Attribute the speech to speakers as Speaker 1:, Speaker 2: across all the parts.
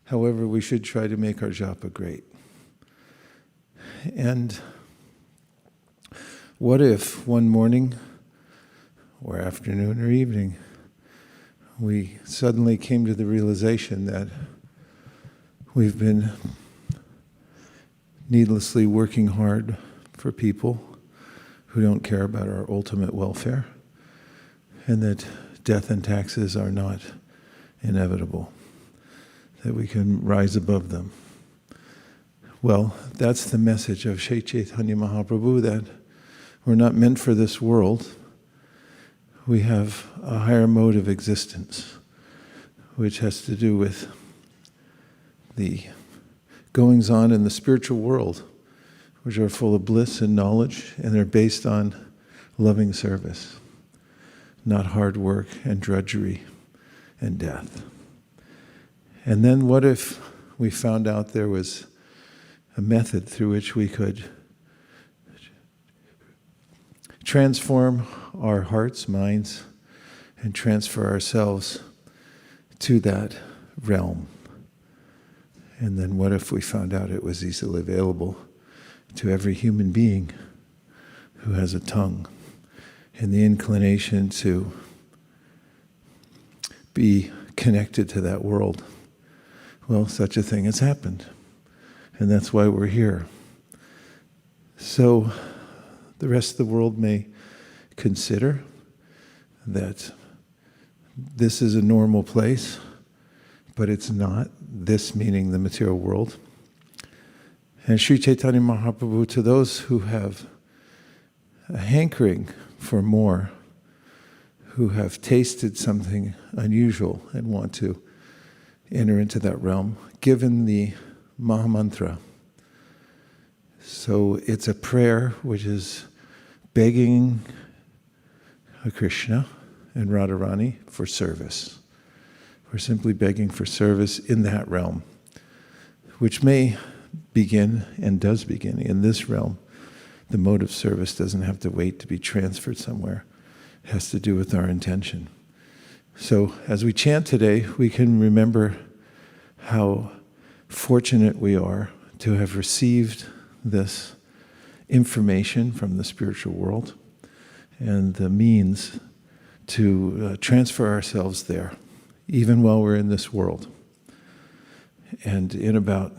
Speaker 1: However, we should try to make our japa great. And what if one morning, or afternoon or evening, we suddenly came to the realization that we've been needlessly working hard for people who don't care about our ultimate welfare, and that death and taxes are not inevitable, that we can rise above them. Well, that's the message of Sri Chaitanya Mahaprabhu, that we're not meant for this world. We have a higher mode of existence, which has to do with the goings-on in the spiritual world, which are full of bliss and knowledge, and they're based on loving service, not hard work and drudgery and death. And then what if we found out there was a method through which we could transform our hearts, minds, and transfer ourselves to that realm? And then what if we found out it was easily available to every human being who has a tongue and the inclination to be connected to that world? Well, such a thing has happened, and that's why we're here. So the rest of the world may consider that this is a normal place, but it's not, this meaning the material world. And Sri Chaitanya Mahaprabhu, to those who have a hankering for more, who have tasted something unusual and want to enter into that realm, given the Mahamantra. So it's a prayer which is begging Krishna and Radharani for service. We're simply begging for service in that realm, which may begin and does begin in this realm. The mode of service doesn't have to wait to be transferred somewhere. It has to do with our intention. So as we chant today, we can remember how fortunate we are to have received this information from the spiritual world and the means to transfer ourselves there, even while we're in this world. And in about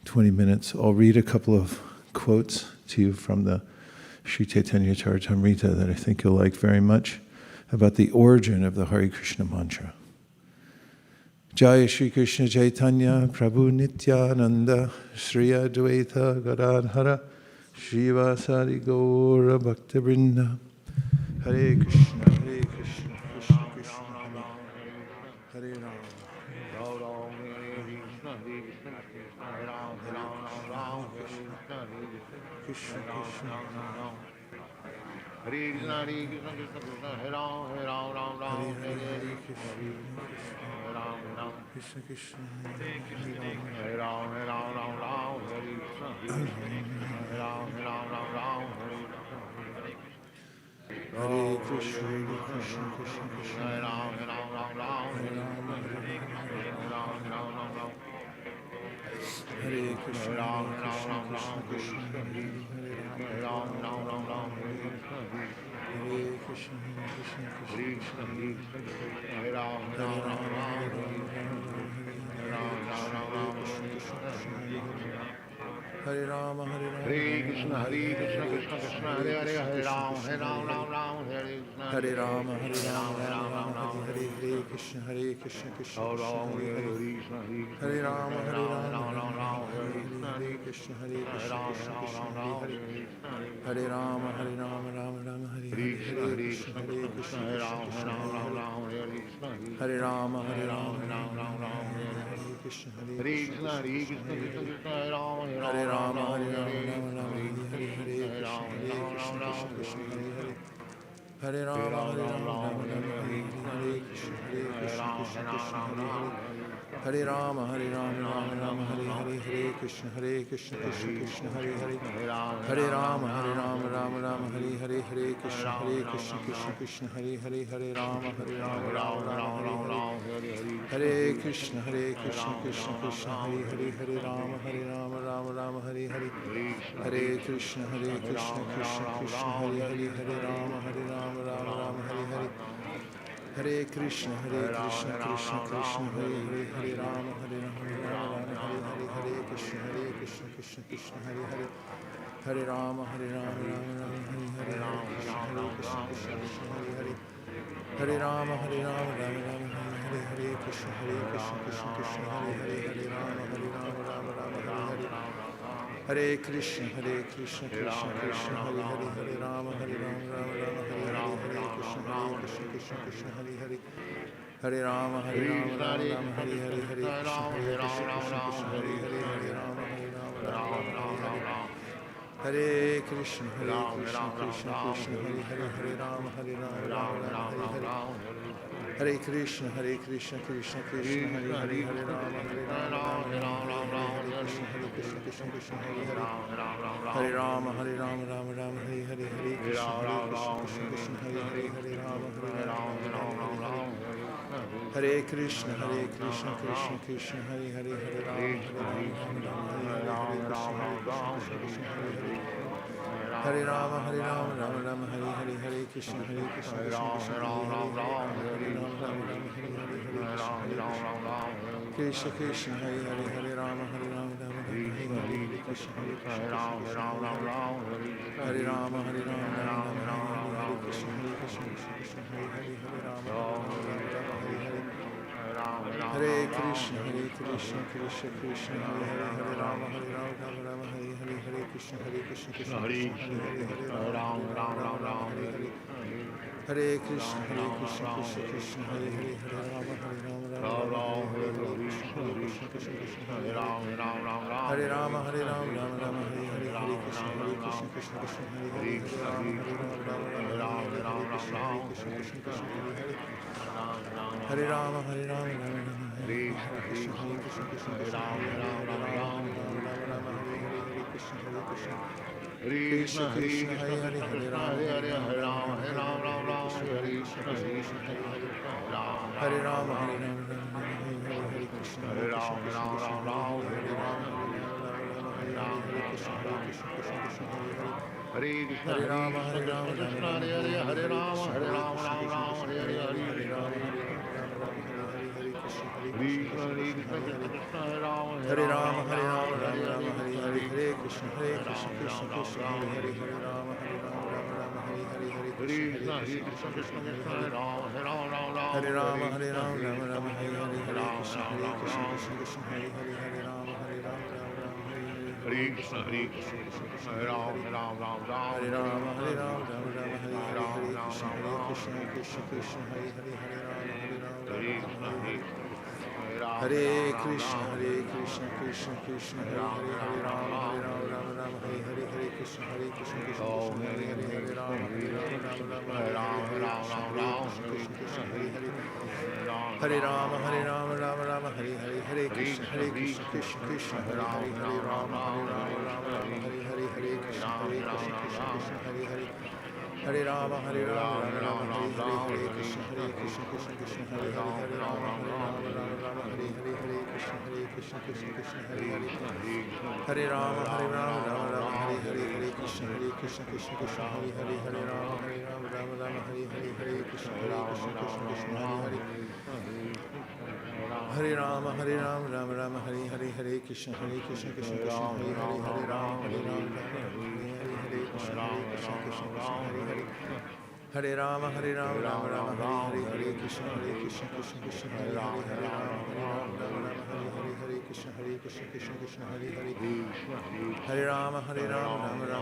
Speaker 1: 20 minutes, I'll read a couple of quotes to you from the Sri Chaitanya Charitamrita that I think you'll like very much, about the origin of the Hare Krishna mantra. Jaya Shri Krishna Chaitanya Prabhu Nityananda Shri Advaita Gadadhara Srivasari Gaura Bhaktivinoda. Hare Krishna, Hare Krishna, Krishna Krishna, Hare Rama, Hare Rama, Krishna Krishna, Hare Krishna, Hare Krishna, Krishna Hare Rama, Hare Rama, Hare Krishna, Krishna Hare Rama, Hare Rama, Hare Krishna, Hare Rama, Hare Rama, Hare Krishna, Krishna Krishna, Krishna Hare Rama, Hare Rama, Hare Rama, Hare Krishna, Krishna Krishna, Hare Rama, Hare Krishna, Krishna Krishna, Hare Hare Rama, Hare Krishna, Hare Krishna, Krishna Krishna, Hare Hare, Hare Rama, Hare Rama, Hare Rama, Hare Rama, Hare Krishna, Hare Krishna, Krishna Krishna, Hare Rama, Hare Rama, Hare Krishna, Hare Krishna, Krishna Hare Rama, Hare Rama, Rama Rama, Hare Krishna, Hare Krishna, Hare Rama, Hare Rama, Hare Krishna, Hare Krishna, Hare Rama, Hare Rama, Hare Rama, Hare Krishna, Krishna Hare Hare Rama, Hare Rama, Hare Krishna, Krishna Hare Rama, Hare Rama, Rama Hare Krishna, Krishna Krishna Hare Hare Rama, Hare Rama, Rama Hare Krishna, Krishna Krishna Hare Hare Rama, Hare Rama, Rama Hare Hare Krishna, Krishna Krishna, Hare Hare, Hare Rama, Rama Rama, Hare Hare. Hare Krishna, Krishna Krishna, Hare Hare, Hare Rama, Rama Rama, Hare Hare. Hare Krishna, Krishna Krishna, Hare Hare, Hare Rama, Rama, Hare Hare. Hare Krishna, Krishna Krishna, Hare Hare. Hare Rama, Rama Rama, Hare Hare. Hare Krishna, Krishna Krishna, Hare Hare. Hare Rama, Rama Rama, Hare Hare. Krishna, Krishna Hare Hare. Hare Rama, Rama Rama, Hare Hare. Hare Krishna, Krishna Krishna, Hare Hare. Hare Rama, Rama Rama, Hare Hare. Hare Krishna, Krishna Hare Hare. Hare Rama, Rama Rama, Hare Hare. Hare Krishna, Hare Hare. Hare Rama, Rama Rama, Hare Hare. Hare Krishna, Krishna Krishna, Hare Hare. Hare Rama, Rama Rama, Hare Hare. Hare Krishna, Krishna Krishna, Hare Hare. Hare Rama, Rama, Hare Krishna, Krishna, Hare Hare. Hare Rama, Rama Rama, Hare Hare. Hare Krishna, Krishna, Hare Hare. Hare Rama, Rama, Hare Krishna, Krishna, Hare Hare. Hare Rama, Rama Rama, Hare Hare. Hare Krishna, Krishna Krishna, Hare Hare. Krishna Krishna, Hare Hare. Hare Rama, Rama Rama, Hare Hare. Krishna Krishna, Hare Rama, Rama Rama, Hare Krishna, Krishna, Hare Hare. Hare Rama, Hare Hare. Hare Krishna, Krishna Krishna, Hare Hare. Hare Rama, Rama, Hare Hare. Hare Krishna, Krishna Krishna, Hare Hare. Hare Rama, Rama, Hare Hare. Hare Krishna, Krishna, Hare Hare. Hare Rama, Rama, Hare Hare. Krishna Krishna, Hare Hare Rama, Rama, Hare Hare. Hare Krishna, Krishna Hare Hare. Hare Rama, Krishna Krishna, Hare Hare. Hare Rama, Hare Krishna, Krishna Hare Krishna, Krishna Hare Hare. Hare Rama, Hare Rama, Hare Krishna, Hare Rama, Hare Rama, Hare Rama, Hare Rama, Hare Hare Rama, Hare Rama, Hare Krishna, Krishna Krishna, Hare Hare. Hare Rama, Hare Krishna, Krishna Krishna, Hare Hare. Hare Rama, Hare Rama, Hare Krishna, Krishna Krishna, Hare Hare. Hare Rama, Hare Krishna, Hare Rama, Hare Krishna, Krishna Krishna, Hare Hare. Hare Krishna, Krishna Krishna, Hare Hare. Hare Rama, Rama, Hare Hare. Hare Krishna, Krishna Krishna, Hare Hare. Hare Rama, Krishna, Hare Hare. Hare Rama, Rama, Hare Hare. Hare Krishna, Krishna Krishna, Hare Hare. Hare Rama, Hare Hare. Hare Krishna, Krishna Hare Hare. Hare Rama, Hare Rama, Hare Hare. Hare Krishna, Krishna Hare Hare. Hare Rama, Hare Hare. Hare Krishna, Krishna Hare Hare. Hare Rama, Hare Hare. Hare Krishna, Krishna Hare Hare. Hare Rama, Hare Hare. Hare Krishna, Krishna Hare Hare. Hare Rama, Hare Rama, Hare Hare. Hare Krishna, Krishna Hare Hare. Hare Rama, Hare Krishna, Hare Hare. Hare Rama, Hare Rama, Hare Hare. Hare Krishna, Krishna Hare Hare. Hare Rama, Hare Krishna, Krishna Hare Hare. Hare Rama, Hare Rama, Hare Hare.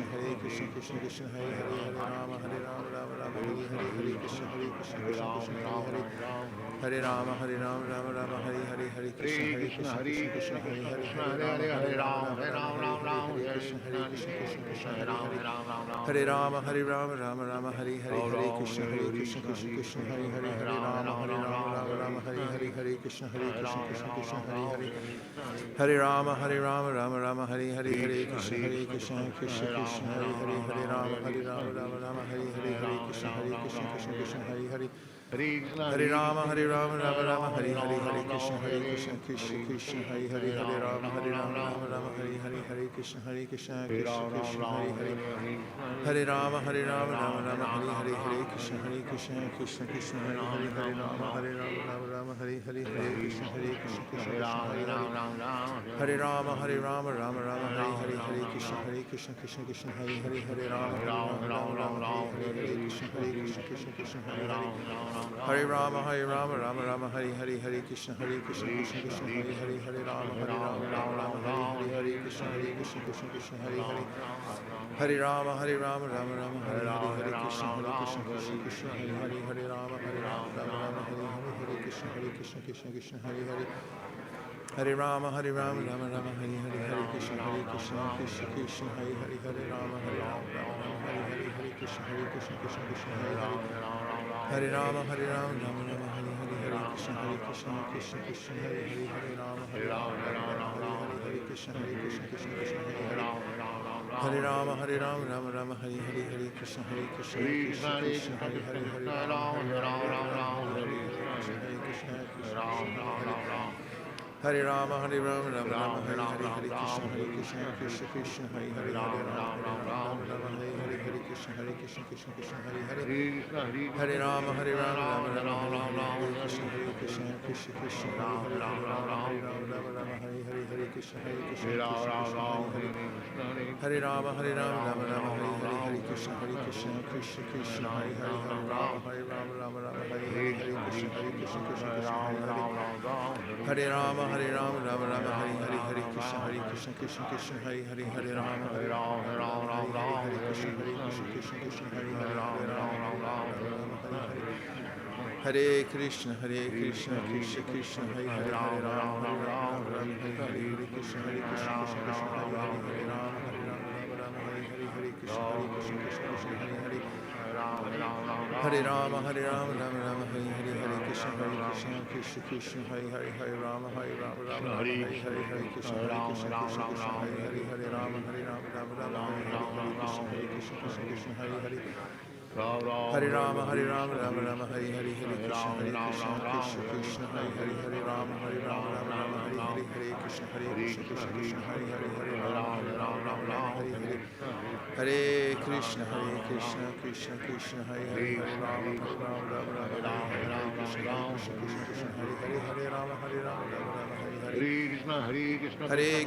Speaker 1: Hare Krishna, Krishna Hare Hare. Hare Rama, Hare Rama, Hare Hare. Hare Krishna, Krishna Hare Hare. Hare Rama, Hare Rama, Hare Hare. Hare Krishna, Krishna Hare Hare. Hare Rama, Hare Rama, Hare Krishna, Krishna Hare Hare. Hare Rama, Hare Rama, Hare Hare. Hare Krishna, Krishna Hare Hare. Hare Rama, Hare Rama, Hare Hare. Hare Krishna, Hare Krishna, Krishna Krishna, Hare Hare. Hare Rama, Rama Rama, Hare Hare, Hare Krishna, Krishna Krishna, Hare Hare, Hare Rama, Rama, Hare Hare, Hare Krishna, Krishna Krishna, Hare Hare. Hare Rama, Rama, Hare Hare, Hare Krishna, Krishna Krishna, Hare Hare, Hare Rama, Rama, Hare Hare, Hare Krishna, Krishna Krishna, Hare Hare. Hare Rama, Rama, Hare Hare, Hare Krishna, Krishna Krishna, Hare Hare, Hare Rama, Rama, Hare Hare, Hare Krishna, Krishna Krishna, Hare Hare. Hare Rama, Rama, Hare Hare, Hare Krishna, Krishna Krishna, Hare Hare, Hare Rama, Rama, Hare Hare, Hare Krishna, Krishna Krishna, Hare Hare. Hare Rama, Rama, Hare Hare, Hare Krishna, Krishna Krishna, Hare Hare, Hare Rama, Rama, Hare Hare, Krishna, Krishna Krishna, Hare Hare. Hare Rama, Rama, Hare Hare, Hare Krishna, Krishna Krishna, Hare Hare, Hare Rama, Rama, Hare Hare, Hare Krishna, Krishna Krishna, Hare Hare. Hare Rama, Rama, Hare Hare, Hare Krishna, Krishna Krishna, Hare Hare, Hare Rama, Rama, Hare Hare, Hare Krishna, Krishna Krishna, Hare Hare. Hare Rama, Rama, Hare Hare, Hare Krishna, Krishna Krishna, Hare Hare, Hare Rama, Rama, Hare Hare, Hare Krishna, Krishna Krishna, Hare Hare. Hare Rama, Rama, Hare Hare, Hare Krishna, Krishna Krishna, Hare Hare, Hare Rama, Rama, Hare Hare, Krishna, Krishna, Hare Rama, Rama, Hare Hare, Hare Krishna, Krishna Hare Hare, Hare Rama, Hare Hare, Hare Krishna, Krishna, Hare Hare. Hare Rama, Rama, Hare Krishna, Krishna Krishna, Hare Hare, Rama, Hare Hare, Hare Krishna, Krishna, Hare Hare. Hare Rama, Rama, Hare Hare, Hare Krishna, Krishna, Hare Hare, Hare Rama, Hare Hare, Hare Krishna, Krishna, Hare Hare. Hare Rama, Rama, Hare Hare, Hare Krishna, Krishna, Hare Hare, Hare Rama, Hare Krishna, Krishna, Hare Hare, Hare Rama, Hare Krishna, Krishna Krishna, Hare Hare, Hare Rama, Hare Hare, Krishna, Krishna, Hare Hare, Hare Rama, Hare Krishna, Krishna, Hare Hare. Hare Rama, Rama, Hare Hare, Hare Krishna, Krishna, Hare Hare, Hare Rama, Hare Hare, Hare Krishna, Krishna, Hare Hare, Hare Rama, Rama, Hare Hare, Krishna, Hare Hare. Hare Rama, Rama, Hare Hare, Hare Krishna, Krishna, Hare Hare, Hare Rama, Rama, Hare Hare, Hare Krishna, Krishna, Hare Hare, Hare Rama, Hare Hare. Hare Krishna, Krishna Krishna, Hare Hare, Hare Rama, Hare Krishna, Hare Hare, Hare Rama, Hare Hare. Hare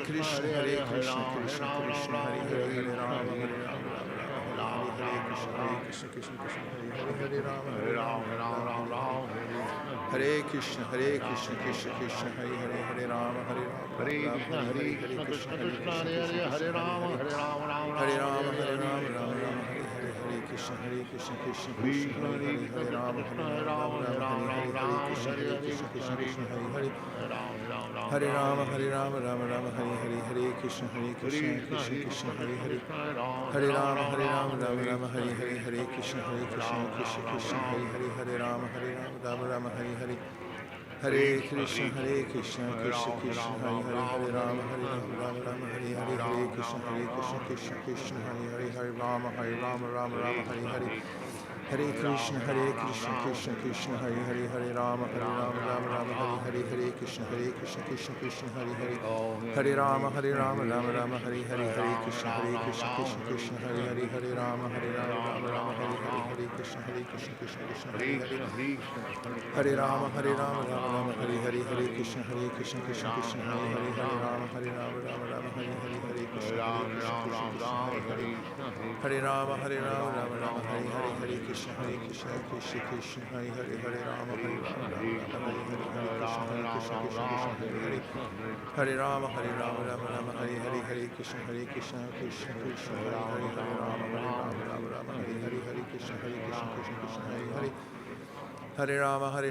Speaker 1: Krishna, Krishna Krishna, Hare Hare, Hare Rama, Hare Krishna, Hare Rama, Hare Krishna, Krishna, Hare Hare, Hare Rama, Hare Krishna, Hare Rama, Hare Rama, Hare Krishna, Krishna, Hare Rama, Hare Krishna, Hare Hare. Hare Rama, Rama, Hare Hare, Krishna, Krishna, Hare Hare. Hare Rama, Rama, Hare Hare, Hare Krishna, Krishna, Hare Hare, Hare Rama, Rama, Hare Hare. Hare Krishna, Krishna Krishna, Hare Hare, Hare Rama, Rama, Hare Hare, Hare Krishna, Krishna, Hare Hare, Hare Rama, Rama, Hare Hare. Hare Krishna, Krishna, Hare Hare, Hare Rama, Rama, Hare Hare, Hare Krishna, Krishna, Hare Hare. Hare Rama, Rama, Hare Hare, Hare Krishna, Krishna, Hare Hare, Hare Rama, Rama, Hare Hare, Hare Krishna, Krishna, Hare Hare. Hare Rama, Rama, Hare Hare, Hare Krishna, Krishna, Hare Hare, Hare Rama, Rama, Hare Hare, Hare Krishna, Hare Hare. Hare Rama, Rama, Hare Hare, Hare Krishna, Krishna, Hare Hare, Hare Rama, Rama, Hare Hare, Krishna, Hare Hare. Hare Rama, Rama, Hare Hare, Hare Krishna, Krishna, Hare Hare, Hare Rama, Rama, Hare Hare, Hare Krishna, Krishna, Hare Hare. Hare Rama, Rama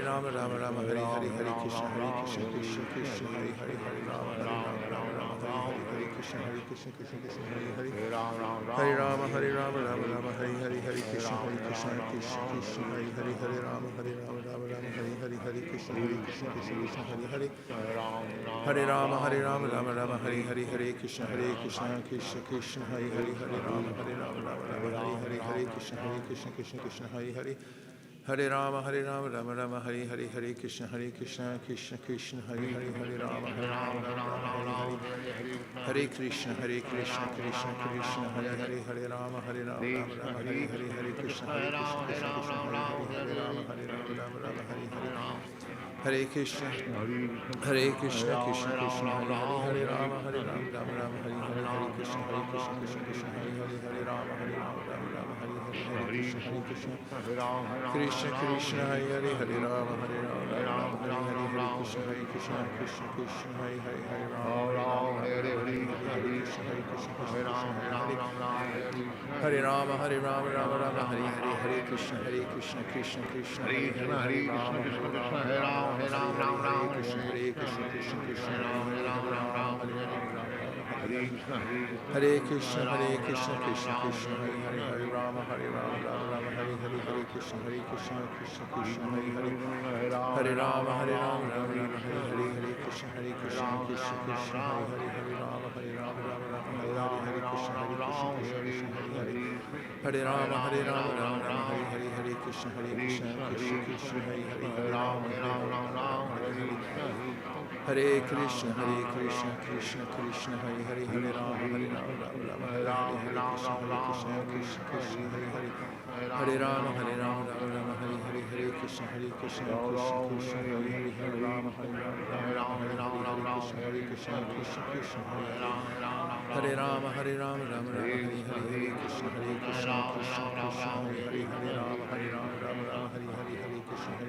Speaker 1: Rama, Hare Hare, Hare Krishna, Krishna Krishna, Hare Hare, Hare Rama, Rama Rama, Hare Hare, Hare Krishna, Krishna Krishna, Hare Hare, Hare Rama, Rama Rama, Hare Hare, Hare Krishna, Krishna Krishna, Hare Hare, Hare Rama, Rama Rama, Hare Hare, Hare Krishna, Krishna, Hare Hare, Hare Rama, Rama Rama, Hare Hare, Hare Krishna, Krishna Krishna, Hare Hare, Hare Rama, Rama Rama, Hare Hare, Hare Krishna, Krishna, Hare Hare, Hare Rama, Rama Rama, Hare Hare, Hare Krishna, Krishna Krishna, Hare Hare, Hare Rama, Rama, Hare Krishna, Krishna Krishna, Hare Hare, Hare Rama, Rama, Hare Hare, Hare Krishna, Krishna Krishna, Hare Rama, Rama, Hare Hare, Hare Krishna, Krishna Krishna, Hare Rama, Rama, Hare Hare, Hare Krishna, Krishna, Hare Hare, Hare Rama, Rama, Hare Hare, Hare Krishna, Krishna Krishna, Hare Hare, Hare Rama, Rama, Hare Hare, Hare Krishna, Krishna, Hare Hare, Hare Rama, Hare Krishna, Hare Rama, Rama, Hare Hare, Hare Krishna, Krishna, Hare Hare, Hare Rama, Hare Rama, Hare Krishna, Krishna, Hare Rama, Hare Krishna, Krishna, Hare Hare, Hare Rama, Rama, Hare Hare, Hare Krishna, Krishna, Hare Hare, Hare Rama, Rama, Hare Hare, Hare Krishna, Krishna, Hare Hare, Hare Rama, Rama, Hare Krishna, Krishna, Hare Hare, Hare Rama, Rama, Hare Hare, Hare Krishna, Krishna, Hare Hare, Hare Rama, Rama, Hare Hare, Hare Krishna, Krishna, Hare Hare, Hare Rama, Rama, Hare Hare, Krishna, Krishna, Hare Hare, Hare Rama, Rama, Hare Hare, Hare Krishna, Krishna, Hare Hare, Hare Rama, Rama, Hare Hare, Krishna, Krishna, Hare Hare, Hare Rama, Rama, Hare Hare, Hare Krishna, Krishna, Hare Hare, Hare Rama, Rama, Hare Hare, Hare Krishna, Krishna, Hare Hare, Hare Rama, Rama, Hare Hare, Hare Krishna, Hare Hare, Hare Rama, Hare Krishna, Krishna, Hare Hare, Hare Rama, Hare Hare, Hare Krishna, Krishna, Hare Hare, Hare Rama, Rama, Hare Hare, Hare Krishna, Krishna, Hare Hare, Hare Rama, Hare Rama, Krishna, Hare Hare, Hare Rama, Rama, Hare Hare, Hare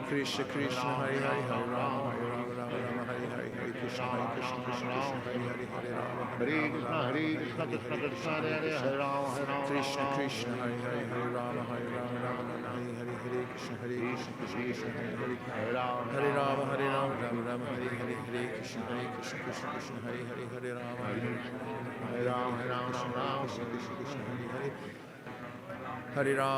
Speaker 1: Krishna, Krishna, Hare Hare, Hare Rama, Rama, Hare Hare, Hare Krishna, Krishna, Hare Hare,
Speaker 2: Hare Krishna,
Speaker 1: Hare
Speaker 2: Hare
Speaker 1: Rama,
Speaker 2: Krishna,
Speaker 1: Rama,
Speaker 2: Hare
Speaker 1: Hare
Speaker 2: Hare,
Speaker 1: Hare,
Speaker 2: Hare
Speaker 1: Hare
Speaker 2: Ram,
Speaker 1: Krishna,
Speaker 2: Hare Ram,
Speaker 1: Krishna,
Speaker 2: Hare Ram,
Speaker 1: Hare
Speaker 2: Hare
Speaker 1: Hare, Hare Rama, Hare Rama, Hare Hare, Krishna,
Speaker 2: Hare
Speaker 1: Hare
Speaker 2: Krishna,
Speaker 1: Hare,
Speaker 2: Hare
Speaker 1: Hare Rama,
Speaker 2: Hare Ram, Hare Ram,
Speaker 1: Rama,
Speaker 2: Ram,
Speaker 1: Hare Hare,
Speaker 2: Ram,
Speaker 1: Hare
Speaker 2: Hare
Speaker 1: Krishna,
Speaker 2: Hare,
Speaker 1: Krishna, Hare Hare,
Speaker 2: Hare
Speaker 1: Hare
Speaker 2: Ram,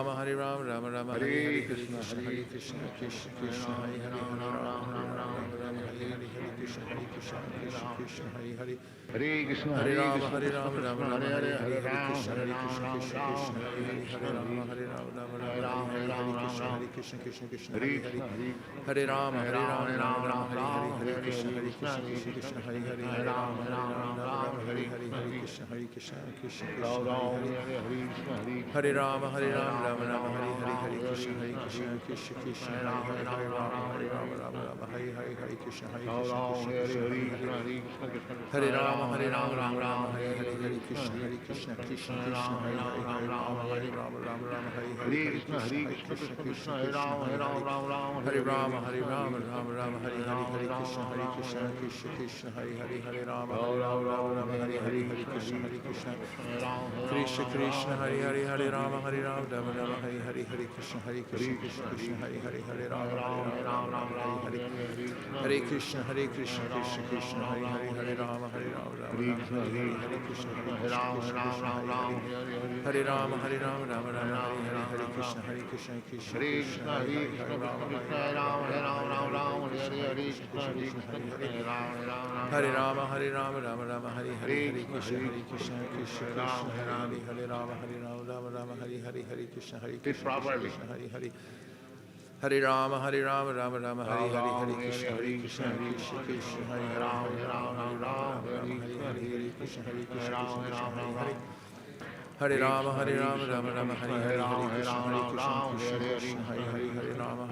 Speaker 1: Rama,
Speaker 2: Hare Ram, Ram,
Speaker 1: Rama,
Speaker 2: Ram,
Speaker 1: Hare
Speaker 2: Hare
Speaker 1: Hare, Hare
Speaker 2: Hare,
Speaker 1: Krishna,
Speaker 2: Ram,
Speaker 1: Hare
Speaker 2: Ram,
Speaker 1: Hare,
Speaker 2: Hare Krishna,
Speaker 1: Hare Rama,
Speaker 2: Hare Ram,
Speaker 1: Rama,
Speaker 2: Hare
Speaker 1: Rama,
Speaker 2: Ram,
Speaker 1: Hare
Speaker 2: Ram,
Speaker 1: Hare,
Speaker 2: Ram,
Speaker 1: Hare
Speaker 2: Hare
Speaker 1: Krishna, Krishna,
Speaker 2: Hare
Speaker 1: Hare
Speaker 2: Ram,
Speaker 1: Hare,
Speaker 2: Hare
Speaker 1: Hare
Speaker 2: Ram, Ram,
Speaker 1: Rama,
Speaker 2: Ram,
Speaker 1: Hare
Speaker 2: Hare
Speaker 1: Rama,
Speaker 2: Krishna,
Speaker 1: Rama, Hare Hare, Hare Krishna,
Speaker 2: Ram, Ram, Hare
Speaker 1: Hare
Speaker 2: Krishna,
Speaker 1: Hare
Speaker 2: Hare
Speaker 1: Rama,
Speaker 2: Ram, Hare Ram, Ram,
Speaker 1: Rama,
Speaker 2: Ram,
Speaker 1: Hare
Speaker 2: Hare
Speaker 1: Hare, Hare Krishna,
Speaker 2: Hare
Speaker 1: Krishna,
Speaker 2: Ram,
Speaker 1: Hare
Speaker 2: Hare
Speaker 1: Hare,
Speaker 2: Ram,
Speaker 1: Hare
Speaker 2: Ram, Ram,
Speaker 1: Rama,
Speaker 2: Hare
Speaker 1: Rama, Hare Hare,
Speaker 2: Hare
Speaker 1: Hare
Speaker 2: Krishna,
Speaker 1: Krishna,
Speaker 2: Hare Krishna, Krishna, Hare
Speaker 1: Krishna,
Speaker 2: Ram, Hare
Speaker 1: Hare Hare,
Speaker 2: Ram, Ram, Ram,
Speaker 1: Hare
Speaker 2: Hare
Speaker 1: Rama,
Speaker 2: Krishna, Hare
Speaker 1: Rama,
Speaker 2: Krishna,
Speaker 1: Hare Hare, Hare Krishna, Krishna, Hare Hare, Hare Rama, Rama, Hare Hare, Hare Krishna, Krishna, Hare Hare, Hare Rama, Rama, Hare Hare, Hare Krishna, Krishna, Hare Hare, Hare Rama, Rama, Hare Hare, Hare Krishna, Krishna, Hare Hare, Hare Rama, Rama, Hare Hare, Hare Krishna, Krishna, Hare Hare, Hare Rama, Rama, Hare Hare, Hare Krishna, Krishna, Hare Hare, Hare Rama, Rama, Hare Krishna, Hare Hare, Hare Rama, Rama, Hare Hare, Hare Krishna, Krishna, Hare Hare, Hare Rama, Rama, Hare Hare, Hare Krishna,
Speaker 2: Sit properly.
Speaker 1: Hare Hare, Hare Rama, Rama, Hare Hare, Hare Krishna, Krishna, Hare Hare, Hare Rama, Rama, Hare Hare, Hare Krishna, Krishna, Hare Hare, Hare Rama, Rama, Hare Hare, Hare Krishna, Krishna, Hare Hare, Hare Rama,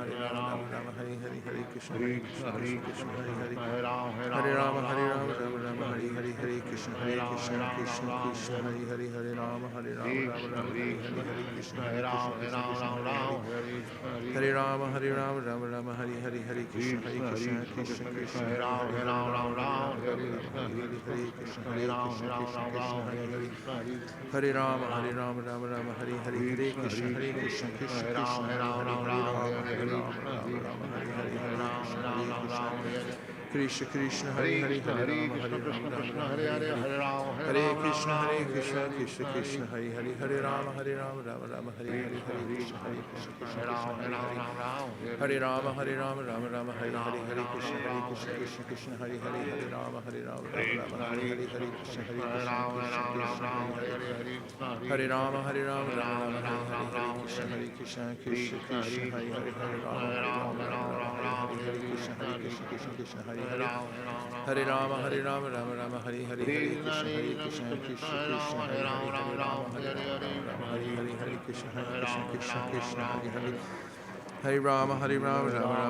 Speaker 1: Rama, Hare Hare, Hare Krishna, Krishna Hare Krishna Krishna Krishna Hare Hare
Speaker 2: Hare Ram,
Speaker 1: Hare Rama Hare Rama Rama Rama Hare Hare Hare Krishna Krishna Krishna Krishna Hare Hare Hare Rama Hare Rama Rama Rama Hare Hare Hare Krishna Krishna Krishna Krishna Hare Hare Hare Rama Hare Rama Rama Rama Hare Hare Hare Krishna Krishna Krishna Krishna Hare Hare Hare Rama Hare Rama Rama Rama Hare Hare Hare Krishna Krishna Krishna Krishna Hare Hare Hare Rama Rama Rama Hare Hare Hare Krishna Krishna Krishna Krishna Hare Hare Hare Rama Rama Rama Hare Hare Hare Krishna Krishna Krishna Hare Hare Hare Rama Hare Rama Rama Hare Hare Hare Krishna Krishna Krishna Hare Hare Hare Rama Rama Rama Hare Hare Hare Krishna Krishna Krishna Hare Hare Hare Rama Rama Rama Hare Hare Hare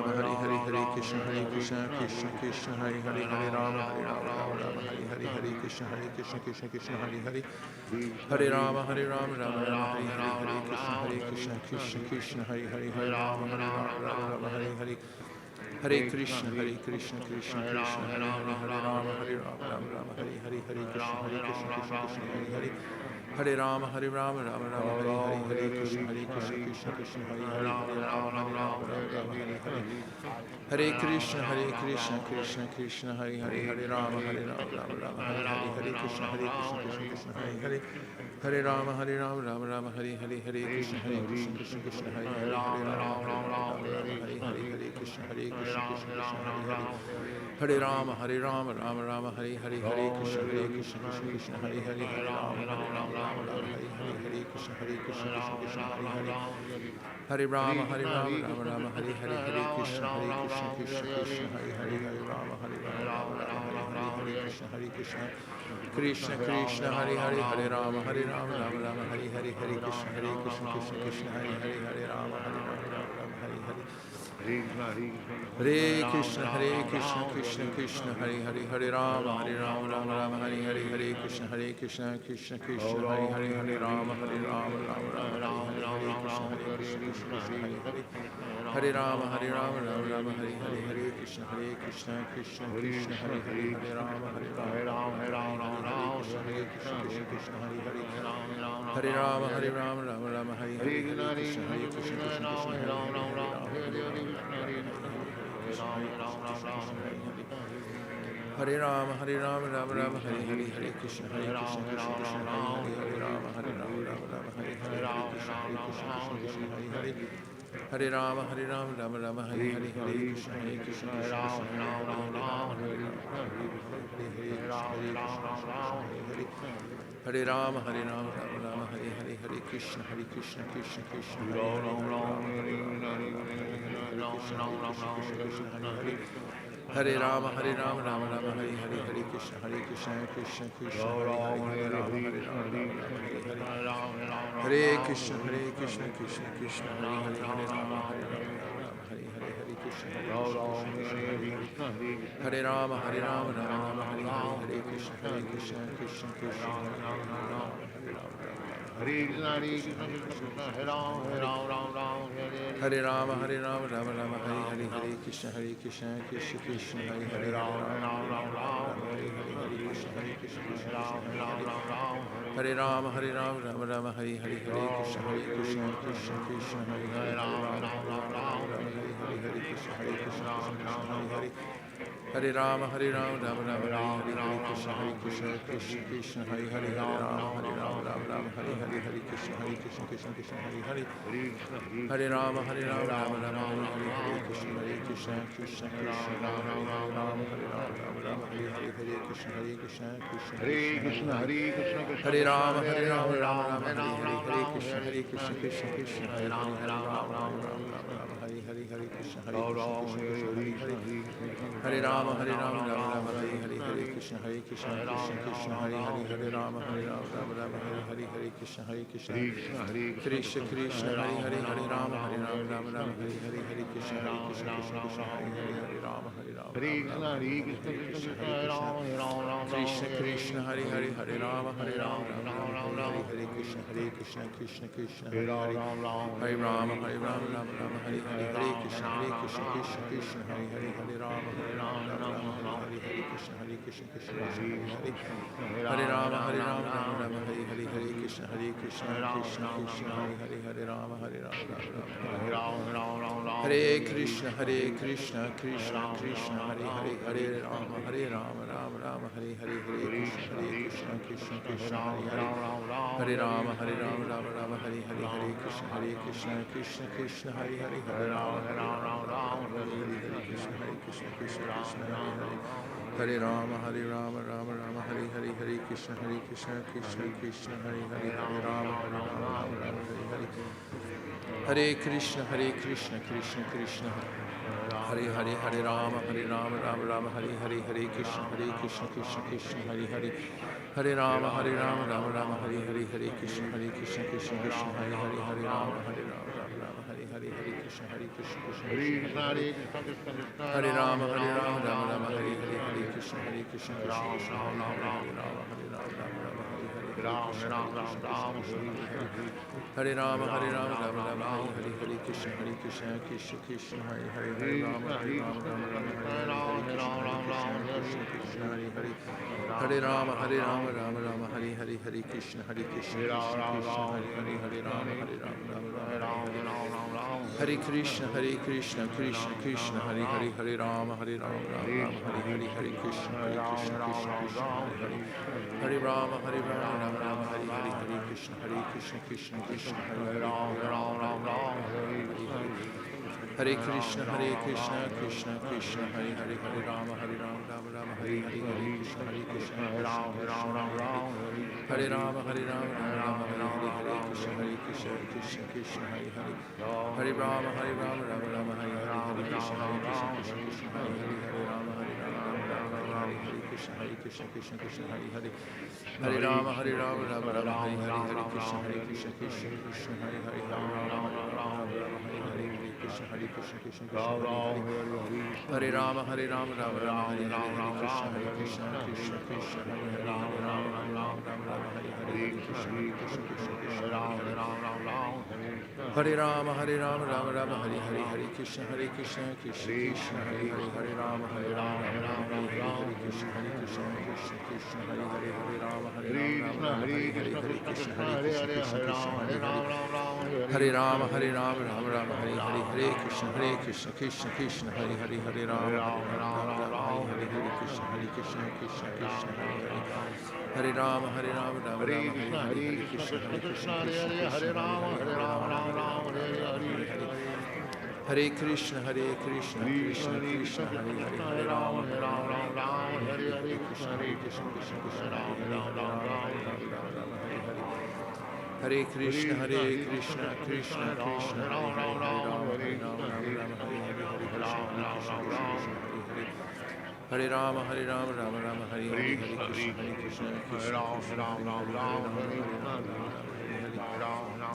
Speaker 1: Krishna Krishna Krishna Hare Hare Hare Rama Rama Rama Hare Hare Hare Krishna Krishna Krishna Hare Hare Hare Rama Rama Rama Hare Hare Hare Krishna Krishna Krishna Hare Hare Hare Rama Rama Rama Hare Hare Krishna Krishna Hare Hare Hare Rama Rama Rama Hare Hare Hare Krishna Krishna Krishna Hare Hare Hare Rama Rama Hare Hare Hare Krishna Krishna Krishna Hare Hare Hare Rama Rama Rama Hare Hare Hare Krishna Krishna Krishna Hare Hare Hare Rama Rama Hare Hare Hare Krishna Krishna Krishna Hare Hare Hare Rama Rama Rama Hare Hare Hare Krishna Krishna Hare Hare Hare Rama Rama Hare Hare Hare Krishna Krishna Krishna Hare Hare Hare Rama Rama Hare Hare Hare Krishna Krishna Hare Hare Hare Rama Rama Rama Hare Hare Hare Krishna Krishna Hare Hare Hare Rama Rama Hare Hare Hare Krishna Krishna Krishna Hare Hare Hare Rama Rama Hare Hare Hare Krishna Krishna Hare Hare Hare Rama Rama Rama Hare Hare Hare Krishna Krishna Hare Hare Hare Rama Rama Hare Hare Hare Krishna Krishna Hare Hare Hare Rama Rama Rama Hare Hare Hare Krishna Krishna Hare Hare Hare Rama Rama Hare Hare Hare Krishna Krishna Hare Hare Hare Rama Rama Rama Hare Hare Hare Krishna Krishna Hare Hare Hare Rama Rama Hare Hare Krishna Krishna Hare Hare Hare Rama Rama Rama Hare Hare Hare Krishna Krishna Hare Hare Hare Rama Rama Hare Hare Hare Krishna Krishna Krishna Hare Hare Hare Rama Rama Rama Hare Hare Hare Krishna Krishna Krishna Hare Hare Hare Rama Rama Hare Krishna Hare Hare Hare Rama Rama Hare Hare Hare Krishna Krishna Krishna Hare Hare Hare Rama Hare Krishna Hare Hare Hare Rama Rama Hare Hare Hare Krishna Krishna Hare Hare Hare Rama Rama Rama Hare Hare Hare Krishna Krishna Hare Hare Rama Rama Hare Hare Krishna Hare Hare Hare Rama Rama Rama Hare Hare Hare Krishna Krishna Hare Rama Rama Hare Hare Hare Krishna Krishna Hare Hare Hare Rama Rama Rama Hare Hare Hare Krishna Krishna Krishna Hare Hare Krishna Krishna Hare Hare Rama Hare Hare Krishna Hare Rama Rama Hare Hare Krishna Krishna Hare Krishna Hare Rama Rama Rama Hare Hare Krishna Krishna Hare Hare Hare Rama Rama Rama Hare Hare Krishna Krishna Hare Hare Hare Rama Rama Rama Hare Krishna Krishna Hare Hare Rama Hare Hare Krishna Hare Hare Hare Rama Rama Rama Hare Krishna Krishna Rama Hare Hare Krishna Hare Rama Rama Hare Krishna Krishna Hare Hare Hare Rama Hare Hare Krishna Hare Krishna Hare Rama, Rama Rama, Hare Hare, Hare Krishna, Krishna Krishna, Hare Hare, Hare Rama, Rama Rama, Hare Hare, Hare Krishna, Krishna Krishna, Hare Hare, Hare Rama, Rama Rama, Hare Hare, Hare Krishna, Krishna Krishna, Hare Hare, Hare Rama, Rama Krishna Krishna, Hare Hare, Hare Rama, Rama Hare Krishna, Krishna Krishna, Hare Hare, Hare Rama, Rama Hare Hare, Hare Krishna, Krishna Krishna, Hare Hare, Hare Rama, Rama Hare Hare, Krishna Krishna, Hare Hare, Hare Rama, Rama Hare Hare, Hare Krishna, Krishna Krishna, Hare Hare, Hare Rama, Hare Krishna, Krishna Krishna, Hare Hare, Hare Rama, Rama Hare Hare, Hare Krishna, Krishna Hare Hare, Hare Rama, Rama Hare Hare, Hare Krishna, Krishna Hare Hare, Hare Rama, Hare Krishna, Krishna Hare Hare, Hare Rama, Rama Hare Hare, Hare Krishna, Krishna Hare Hare, Hare Rama, Rama Hare Hare, Hare Krishna, Krishna Krishna, Hare Hare, Hare Rama, Rama Hare Hare, Hare Krishna, Krishna Hare Hare, Hare Rama, Rama Hare Hare, Hare Krishna, Krishna Hare Hare, Hare Rama, Rama Hare Hare, Hare Krishna, Krishna Hare Rama, Rama Hare Hare, Hare Krishna, Krishna Hare Rama, Hare Rama, Rama Hare Hare, Krishna, Krishna Hare Hare, Hare Rama, Krishna Hare Hare, Hare Rama, Rama Hare Hare, Hare Krishna, Krishna Hare Hare, Hare Rama, Hare Krishna, Krishna Krishna, Hare Hare, Hare Rama, Rama Hare Hare, Hare Krishna, Krishna Hare Hare, Hare Rama, Rama Hare Hare, Hare Krishna, Krishna Hare Hare, Hare Krishna, Krishna Krishna, Hare Hare, Hare Rama, Rama Hare Hare, Hare Krishna, Krishna Hare Rama, Rama Hare Hare, Hare Krishna, Krishna Hare Hare, Hare Rama, Rama Hare Hare, Hare Krishna, Krishna Hare Hare, Hare Rama, Hare Krishna, Krishna Hare Hare, Hare Rama, Rama Hare Hare, Hare Krishna, Krishna Hare Hare, Hare Rama, Rama Hare Hare, Hare Krishna, Krishna Hare Hare, Hare Rama, Rama Hare Hare, Hare Krishna, Krishna Hare Hare, Hare Rama, Rama Hare Hare, Hare Krishna, Krishna Hare Rama, Rama Hare Hare, Hare Krishna, Krishna Hare Hare, Hare Rama, Rama Hare Hare, Hare Krishna, Krishna Hare Hare, Hare Rama, Rama Hare Hare, Hare Krishna, Krishna Hare Hare, Hare Rama, Rama Hare Hare, Hare Krishna, Krishna Hare Hare, Hare Rama, Hare Hare, Hare Krishna, Krishna Hare Hare, Hare Rama, Rama Hare Hare, Hare Krishna, Hare Rama, Hare Krishna, Krishna Krishna, Hare Hare, Hare Rama, Hare Hare, Krishna, Krishna Hare Hare, Hare Krishna, Krishna Krishna, Hare Hare, Hare Rama, Rama Hare Hare,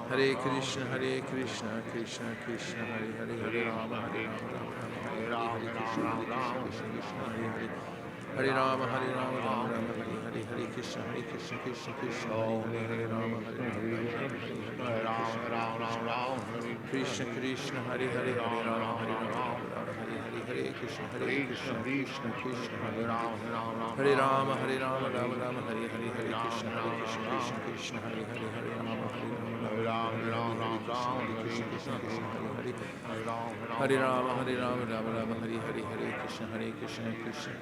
Speaker 1: Hare Krishna, Krishna Hare Krishna, Krishna Krishna, Hare Hare, Hare Rama, Hare Krishna, Hare Hare, Hare Rama, Rama Hare Hare, Hare Krishna, Krishna Hare Hare, Rama, Krishna Krishna, Hare Hare, Hare Rama, Hare Krishna, Krishna Hare Hare Rama, Rama Hare Hare, Hare Krishna, Krishna Hare Hare, Hare Rama, Hare Rama, Rama Hare Hare, Hare Krishna,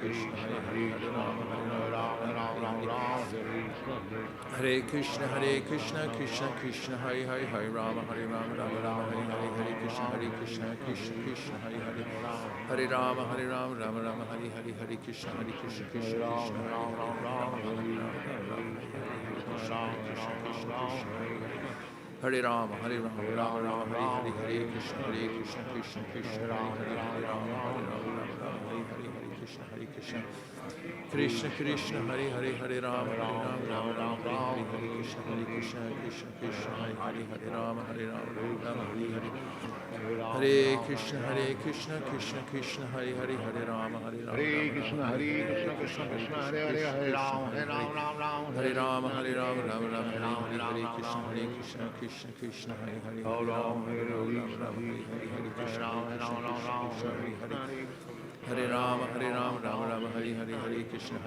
Speaker 1: Krishna Hare Hare, Hare Rama, Hare Krishna, Krishna Hare Hare, Hare Rama, Rama Hare Hare, Hare Krishna, Krishna Hare Hare, Hare Rama, Rama Hare Hare, Hare Krishna, Krishna Hare Rama, Rama Hare Hare, Hare Krishna, Krishna Hare Hare, Hare Rama, Krishna, Hare Krishna. Krishna Krishna, Hare Hare, Hare Rama, Rama Rama, Hare Hare, Hare Krishna, Krishna Krishna, Hare Hare, Hare Rama, Rama, Hare Hare. Hare Krishna, Krishna Krishna, Hare Hare, Hare Rama,
Speaker 2: Hare Krishna, Krishna Krishna, Hare Hare, Hare Rama,
Speaker 1: Hare Rama, Rama Rama, Hare Hare, Hare Krishna, Krishna Krishna, Hare Hare, Hare Rama, Rama, Hare Hare, Krishna, Krishna, Hare Hare. Hare Rama, Rama Rama, Hare Hare, Hare Krishna,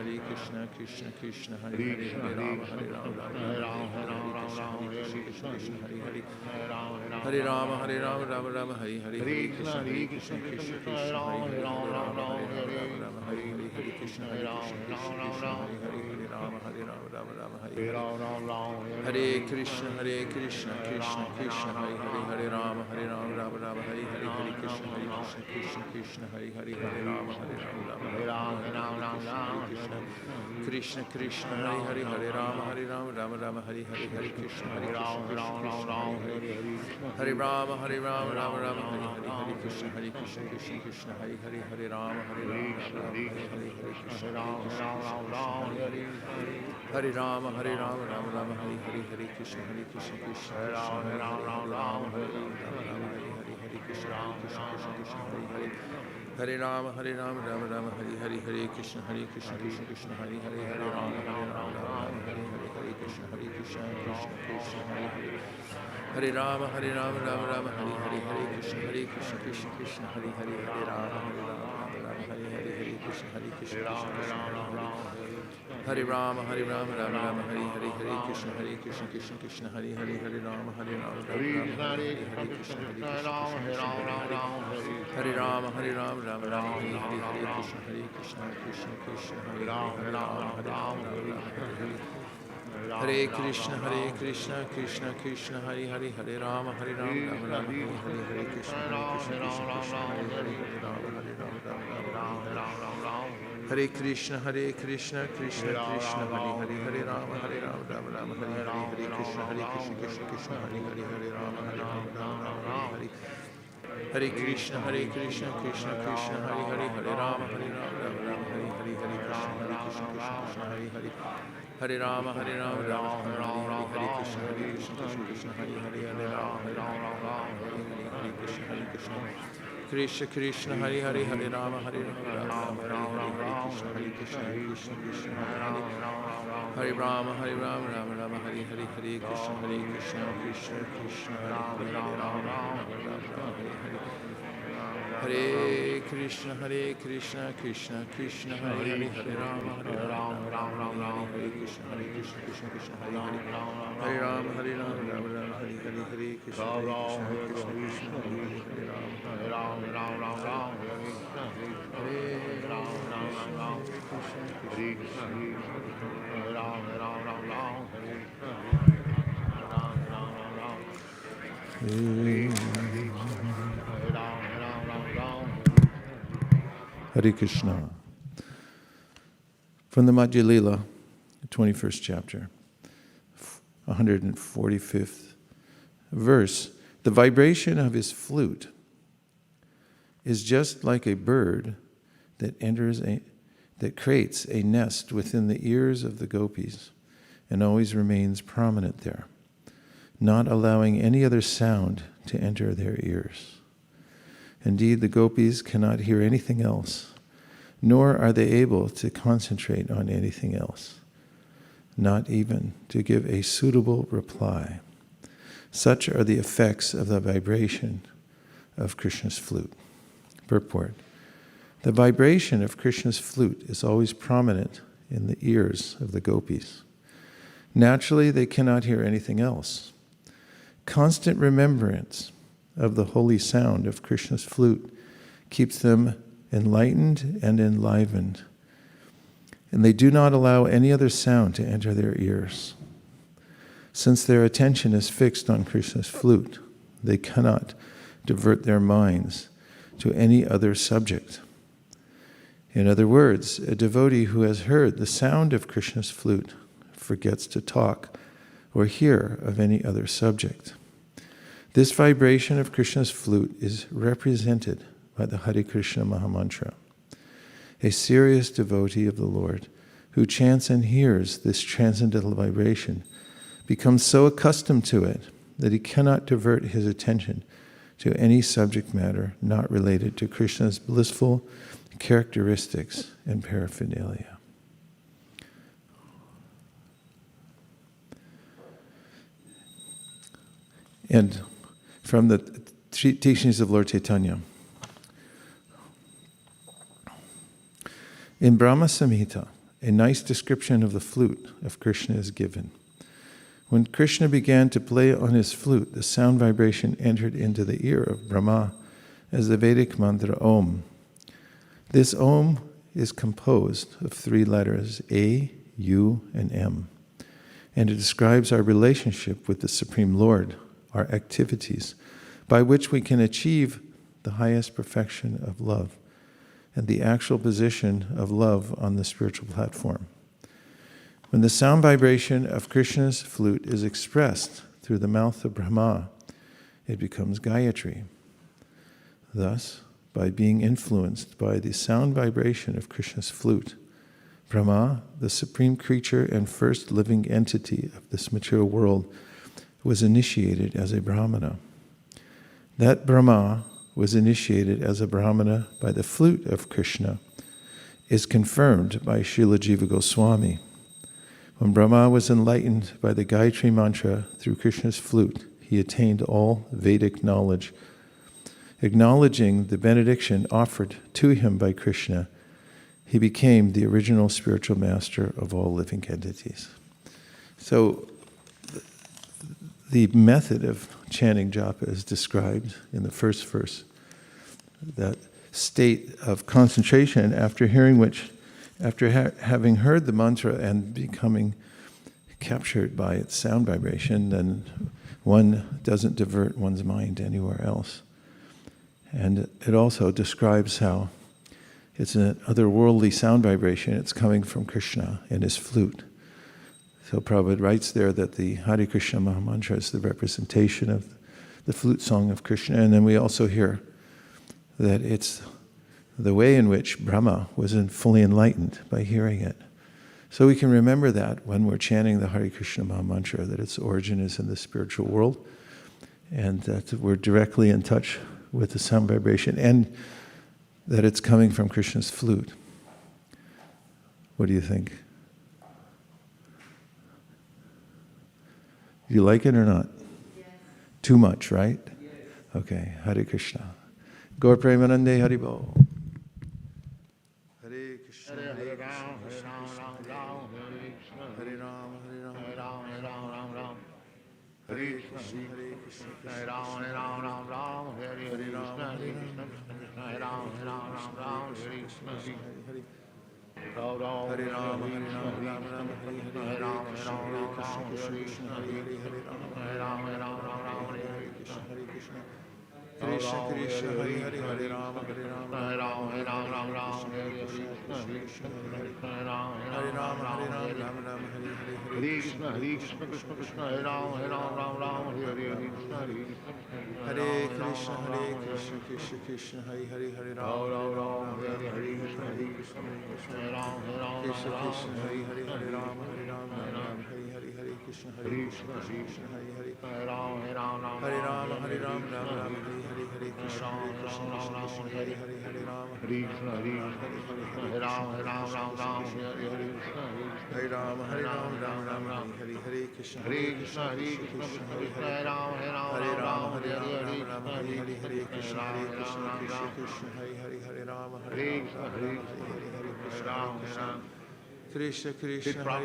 Speaker 1: Krishna Krishna, Hare Hare, Hare Rama, Rama, Hare Hare, Krishna, Krishna, Hare Hare. Hare Rama, Rama Rama, Hare Hare, Hare Krishna, Krishna Krishna, Hare Hare, Hare Rama, Rama, Hare Hare, Hare Krishna, Krishna Krishna, Hare Hare, Hare Rama, Rama, Hare Hare. Hare Krishna, Krishna Krishna, Hare Hare, Hare Rama, Rama, Hare Hare, Hare Krishna, Krishna Krishna, Hare Hare, Hare Rama, Krishna Krishna, Hare Hare, Hare Rama, Rama, Hare Hare, Hare Krishna, Krishna, Hare Rama, Rama, Hare Hare, Hare Krishna, Krishna, Hare Hare, Hare Rama, Rama, Hare Hare, Hare Krishna, Hare Rama, Rama, Hare Hare, Hare Krishna, Krishna, Hare Rama, Hare Hare, Hare Krishna, Krishna, Hare Hare. Hare Rama, Rama, Hare Hare, Hare Krishna, Krishna, Hare Hare, Hare Rama, Rama, Hare Hare, Hare Krishna, Krishna, Hare Hare. Hare Rama, Rama, Hare Hare, Hare Krishna, Hare Hare, Hare Rama, Hare Hare, Hare Krishna, Krishna, Hare Hare. Hare Rama, Rama, Hare Hare, Hare Krishna, Krishna, Hare Hare, Hare Rama, Rama, Hare Krishna, Hare Rama, Rama, Hare Hare, Krishna, Krishna, Hare Hare, Hare Rama, Hare Hare. Hare Krishna, Krishna Krishna, Hare Hare, Hare Rama, Rama, Hare Hare, Hare Krishna, Krishna, Hare Hare, Hare Rama, Rama. Hare Krishna, Krishna Krishna, Hare Hare, Hare Rama, Rama, Hare Hare, Hare Krishna, Krishna, Hare Hare, Hare Rama, Rama, Hare Hare. Hare Krishna, Krishna Krishna, Hare Hare, Hare Rama, Rama, Hare Hare, Hare Krishna, Hare Hare. Hare Rama, Rama, Hare Krishna, Krishna, Hare Hare, Hare Rama, Hare Krishna, Krishna, Hare Hare, Hare Rama, Rama, Hare Krishna, Krishna, Hare Hare. Hare Rama, Rama, Hare Hare, Hare Krishna, Krishna, Hare Hare, Hare Rama, Hare Hare. Hare Krishna, Krishna Krishna, Hare Hare, Hare Rama, Rama, Hare Krishna, Krishna, Hare Hare, Hare Rama, Rama, Hare Hare, Hare Krishna, Krishna, Hare Rama, Hare Krishna. From the Madhya Lila, 21st chapter, 145th verse. The vibration of his flute is just like a bird that creates a nest within the ears of the gopis and always remains prominent there, not allowing any other sound to enter their ears. Indeed, the gopis cannot hear anything else, nor are they able to concentrate on anything else, not even to give a suitable reply. Such are the effects of the vibration of Krishna's flute. Purport. The vibration of Krishna's flute is always prominent in the ears of the gopis. Naturally, they cannot hear anything else. Constant remembrance of the holy sound of Krishna's flute keeps them enlightened and enlivened, and they do not allow any other sound to enter their ears. Since their attention is fixed on Krishna's flute, they cannot divert their minds to any other subject. In other words, a devotee who has heard the sound of Krishna's flute forgets to talk or hear of any other subject. This vibration of Krishna's flute is represented by the Hare Krishna Mahamantra. a serious devotee of the Lord, who chants and hears this transcendental vibration, becomes so accustomed to it that he cannot divert his attention to any subject matter not related to Krishna's blissful characteristics and paraphernalia. And from the teachings of Lord Chaitanya, in Brahma Samhita, a nice description of the flute of Krishna is given. When Krishna began to play on his flute, the sound vibration entered into the ear of Brahma as the Vedic mantra Om. This Om is composed of 3 letters, A, U, and M. And it describes our relationship with the Supreme Lord, our activities, by which we can achieve the highest perfection of love and the actual position of love on the spiritual platform. When the sound vibration of Krishna's flute is expressed through the mouth of Brahma, it becomes Gayatri. Thus, by being influenced by the sound vibration of Krishna's flute, Brahma, the supreme creature and first living entity of this material world, was initiated as a Brahmana. That Brahma was initiated as a Brahmana by the flute of Krishna is confirmed by Srila Jiva Goswami. When Brahma was enlightened by the Gayatri mantra through Krishna's flute, he attained all Vedic knowledge. Acknowledging the benediction offered to him by Krishna, he became the original spiritual master of all living entities. So the method of chanting japa is described in the first verse. That state of concentration after hearing which, after having heard the mantra and becoming captured by its sound vibration, then one doesn't divert one's mind anywhere else. And it also describes how it's an otherworldly sound vibration. It's coming from Krishna and his flute. So Prabhupada writes there that the Hare Krishna Mahamantra is the representation of the flute song of Krishna. And then we also hear that it's the way in which Brahma was fully enlightened by hearing it. So we can remember that when we're chanting the Hare Krishna Mahamantra, that its origin is in the spiritual world, and that we're directly in touch with the sound vibration, and that it's coming from Krishna's flute. What do you think? Do you like it or not?
Speaker 3: Yes.
Speaker 1: Too much, right?
Speaker 3: Yes.
Speaker 1: Okay, Hare Krishna. Gaur Premanande Haribol. Hare Krishna,
Speaker 2: Hare Ram, Hare Ram, Ram Ram, Hare Krishna,
Speaker 1: Hare Ram, Hare Ram,
Speaker 2: Hare Ram, Hare Ram, Ram Ram,
Speaker 1: Hare
Speaker 2: Hare
Speaker 1: Krishna, Hare Krishna,
Speaker 2: Hare Ram, Hare Ram, Ram Ram, Hare
Speaker 1: Hare Ram,
Speaker 2: Krishna,
Speaker 1: Hare
Speaker 2: Hare
Speaker 1: Ram,
Speaker 2: Krishna, Hare Ram, Hare Ram, Ram Ram, Hare Krishna,
Speaker 1: Hare
Speaker 2: Ram Ram,
Speaker 1: Hare
Speaker 2: Hare
Speaker 1: Ram,
Speaker 2: Krishna,
Speaker 1: Hare Ram, Ram Ram, Hare
Speaker 2: Ram, Hare
Speaker 1: Krishna,
Speaker 2: Ram,
Speaker 1: Hare
Speaker 2: Ram
Speaker 1: Krishna,
Speaker 2: Ram,
Speaker 1: Krishna
Speaker 2: Hare
Speaker 1: Krishna,
Speaker 2: Krishna,
Speaker 1: Hare Hare Ram,
Speaker 2: Hare Ram, Hare Ram, Ram Ram, Hare
Speaker 1: Hare Krishna, Hare Krishna,
Speaker 2: Ram
Speaker 1: Krishna
Speaker 2: Ram,
Speaker 1: Krishna,
Speaker 2: Hare
Speaker 1: Hare Hare, Hare Ram, Hare Ram,
Speaker 2: Hare Ram, Hare Ram,
Speaker 1: Hare
Speaker 2: Ram Ram,
Speaker 1: Krishna,
Speaker 2: Hare
Speaker 1: Krishna
Speaker 2: Krishna,
Speaker 1: Krishna, Hare Hare,
Speaker 2: Hare Ram,
Speaker 1: Hare Ram,
Speaker 2: Ram
Speaker 1: Hare Ram,
Speaker 2: Hare
Speaker 1: Ram Ram, Hare Hare, Hare
Speaker 2: Hare
Speaker 1: Krishna,
Speaker 2: Krishna, Hare Krishna, Krishna Krishna, Hare Ram, Ram Ram, Hare Krishna, Hare
Speaker 1: Hare Krishna, Hare Krishna, Krishna Krishna, Hare Hare, Hare Ram, Hare Ram, Ram Ram, Hare Krishna, Hare Krishna, Hare Krishna, Krishna Krishna, Hare Hare, Hare Ram, Hare Ram, Ram Ram, Hare Hare, Hare Krishna, Hare Krishna, Krishna Krishna, Hare Hare, Hare Ram, Hare Ram, Ram Ram, Hare Hare, Hare Krishna, Hare Krishna, Krishna Krishna, Hare Hare, Hare Ram, Hare Ram, Ram Ram, Hare Hare, Hare Krishna, Hare Krishna, Krishna Krishna, Hare Hare, Hare Ram, Hare Ram, Ram Ram, Hare Hare, Hare Krishna, Hare Krishna, Krishna Krishna, Hare Hare, Hare Ram, Hare Ram, Ram Ram, Hare Hare, Hare Krishna, Hare Krishna, Krishna Krishna, Hare Hare, Hare Ram, Hare Ram, Ram Ram, Hare Hare, Hare Krishna, Hare Krishna, Krishna Krishna, Hare Hare, Hare Ram, Hare Ram, Ram Ram, Hare Hare, Hare Krishna, Hare Krishna,
Speaker 2: Hare
Speaker 1: Krishna
Speaker 2: Ram, Hare
Speaker 1: Krishna,
Speaker 2: Ram,
Speaker 1: Hare Hare,
Speaker 2: Ram,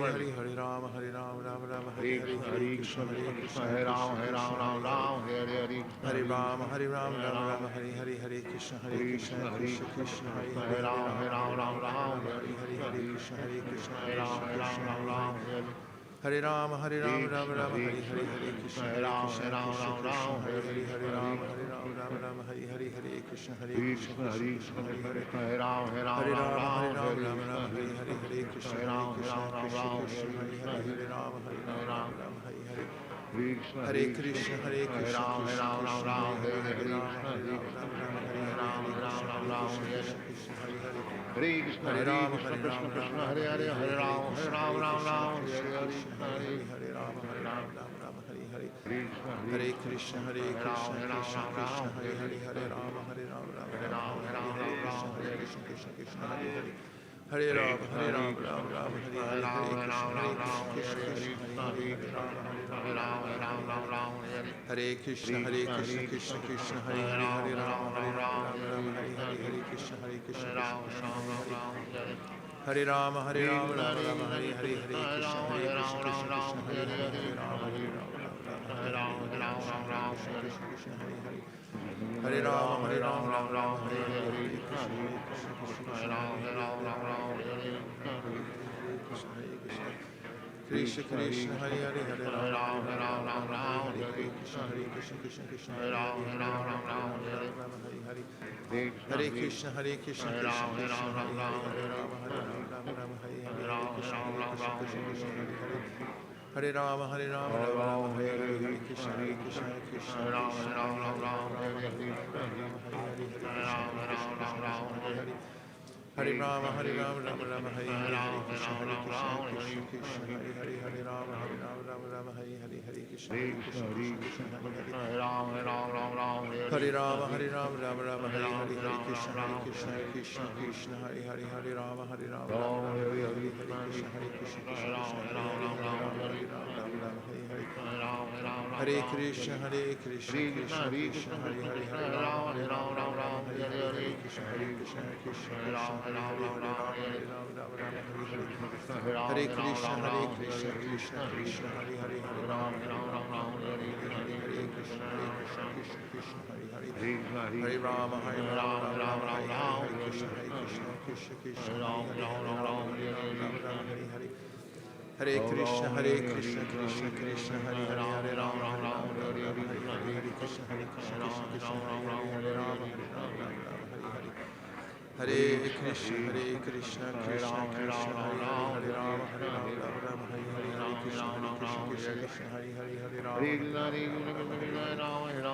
Speaker 2: Hare Hare,
Speaker 1: Hare Ram, Hare Ram, Ram Ram, Hare Hare, Hare Krishna, Hare Krishna, Krishna Krishna, Hare Hare, Hare Ram, Hare Ram, Ram Ram, Hare Hare, Hare Krishna, Hare Krishna, Krishna Krishna, Hare Hare, Hare Ram, Hare Ram, Ram Ram, Hare Hare, Hare Krishna, Hare Krishna, Krishna Krishna, Hare Hare, Hare Ram, Hare Ram, Ram Ram, Hare Hare, Hare Krishna, Hare Krishna, Krishna Krishna, Hare Hare,
Speaker 2: Hare Ram, Hare Ram,
Speaker 1: Hare Ram, Hare
Speaker 2: Ram,
Speaker 1: Ram,
Speaker 2: Hare
Speaker 1: Ram Ram, Hare Hare, Hare Krishna, Hare Krishna, Krishna Krishna, Hare Hare, Hare Ram, Hare Ram, Ram Ram, Hare Hare, Hare Krishna, Hare Krishna, Krishna Krishna, Hare Hare, Hare Ram, Hare Ram, Ram Ram, Hare Hare, Hare Krishna, Hare Krishna, Krishna Krishna, Hare Hare,
Speaker 2: Hare Krishna, Krishna Krishna, Hare Hare, Hare Ram, Ram, Ram, Hare Hare Krishna, Hare
Speaker 1: Ram, Hare Ram, Ram, Ram, Hare Hare.
Speaker 2: Krishna,
Speaker 1: Hare Krishna, Hare Krishna, Krishna Krishna, Hare Hare, Hare Rama, Hare Rama, Rama Rama, Hare Hare, Hare Krishna, Hare Krishna, Krishna Krishna, Hare Hare. Hare Rama, Hare Rama, Rama Rama, Hare Hare, Hare Krishna, Hare Krishna, Krishna Krishna, Hare Hare, Hare Rama, Hare Rama, Rama Rama, Hare Hare. Hare Krishna, Hare Krishna, Krishna Krishna, Hare Hare, Hare Rama, Hare Rama, Rama Rama, Hare Hare, Hare Krishna, Hare Krishna, Krishna Krishna, Hare Hare. Hare Rama, Hare Rama, Rama Rama, Hare Hare, Hare Krishna, Hare Krishna, Krishna Krishna, Hare Hare, Hare Rama, Hare Rama, Rama Rama, Hare Hare, Hare Krishna, Hare Krishna, Krishna Krishna, Hare Hare. Hare Rama, Hare Rama, Rama Rama, Hare Hare, Hare Krishna, Hare Krishna, Krishna Krishna, Hare Hare, Hare Rama, Hare Rama, Hare Krishna, Hare Krishna. Krishna Krishna, Hare Hare, Hare Rama, Hare Rama, Hare Hare, Krishna, Hare Krishna, Krishna Krishna, Hare Hare, Hare Rama, Hare Rama, Hare Hare. Hare Krishna, Hare Krishna, Krishna Krishna, Hare Hare, Hare Rama, Hare Rama, Hare Hare, Hare Krishna, Hare Krishna, Krishna Krishna, Hare Hare. Hare Rama, Hare Rama, Rama Rama, Hare Hare, Hare Krishna, Hare Krishna, Krishna Krishna, Hare Hare, Rama Rama, Hare Rama, Hare Hare, Hare Krishna, Hare Krishna, Krishna Krishna, Hare Hare. Hare Rama, Hare Rama, Rama Rama, Hare Hare, Hare Krishna, Hare Krishna, Krishna Krishna, Hare Hare, Hare Rama, Hare Rama, Rama Rama, Hare Hare, Hare Krishna, Hare Krishna, Krishna Krishna, Hare Hare. Hare Rama, Hare Rama, Rama Rama, Hare Hare, Hare Krishna, Krishna Krishna, Hare Hare, Hare Rama, Hare Rama, Rama Rama, Hare Hare, Hare Krishna, Krishna Krishna, Hare Hare, Hare Rama, Hare Rama, Rama Rama, Hare Hare. Hare Krishna, Krishna Krishna, Hare Hare, Hare Rama, Hare Rama, Rama Rama, Hare Hare, Hare Krishna, Krishna Krishna, Hare Hare, Hare Rama, Hare Rama, Rama Rama, Hare Hare. Hare Krishna, Krishna Krishna, Hare Hare, Hare Rama, Hare Rama, Hare Hare, Hare Krishna, Krishna Krishna, Hare Hare. Hare Rama, Hare Rama, Rama Rama, Hare Krishna, Krishna Krishna, Hare Hare, Hare Rama, Hare Rama, Rama Hare Hare. Hare Krishna, Krishna Krishna, Hare Hare, Hare Rama, Hare Rama, Hare Hare, Hare Krishna, Krishna Krishna, Hare Hare, Hare Rama, Hare Rama, Hare Hare. Hare Krishna, Krishna Krishna, Hare Hare, Hare Rama, Hare Rama, Hare Hare, Hare Krishna, Krishna Krishna, Hare Hare, Hare Rama, Hare Rama.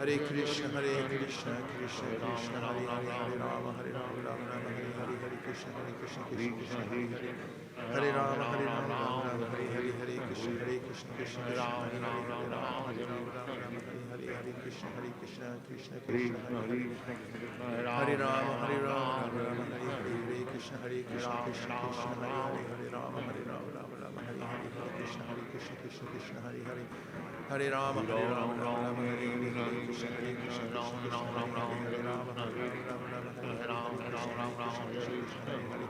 Speaker 1: Hare Krishna, Krishna Krishna, Hare Hare, Hare Rama, Hare Rama, Hare Hare, Hare Krishna, Krishna Krishna, Hare Hare. Hare Rama, Hare Rama, Hare Hare, Hare Krishna, Krishna Krishna, Hare Hare, Hare Rama, Hare Rama, Hare Hare, Hare Krishna, Krishna Krishna, Hare Hare. Hare Rama, Hare Rama, Rama Hare Hare, Hare Krishna, Krishna Krishna, Hare Hare, Hare Rama, Hare Rama, Hare Hare, Hare Krishna, Krishna Krishna, Hare Hare.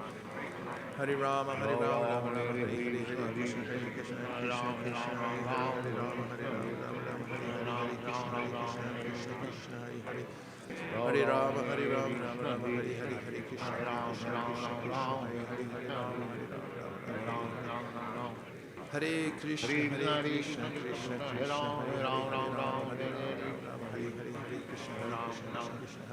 Speaker 1: Hare Rama, Hare Rama, Hare Hare, Hare Krishna, Krishna Krishna, Hare Hare, Hare Rama, Hare Rama, Hare Hare, Hare Krishna, Krishna Hare Hare. Hare Rama, Hare Rama, Hare Hare, Hare Krishna, Krishna Krishna, Hare Hare, Hare Rama, Hare Rama, Hare Hare, Hare Krishna, Krishna Hare Hare. Hare Rama, Hare Rama, Hare Hare, Hare Krishna, Krishna Krishna, Hare Hare, Hare Rama, Hare Rama. Hare Krishna, Krishna Krishna, Hare Rama, Hare Rama, Hare Hare, Hare Krishna, Krishna, Hare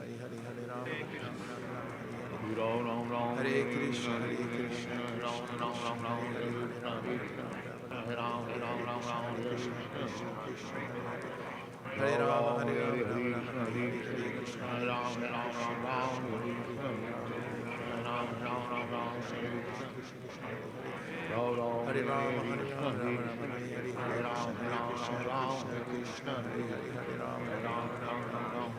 Speaker 1: Hare, Hare Rama, Hare Rama.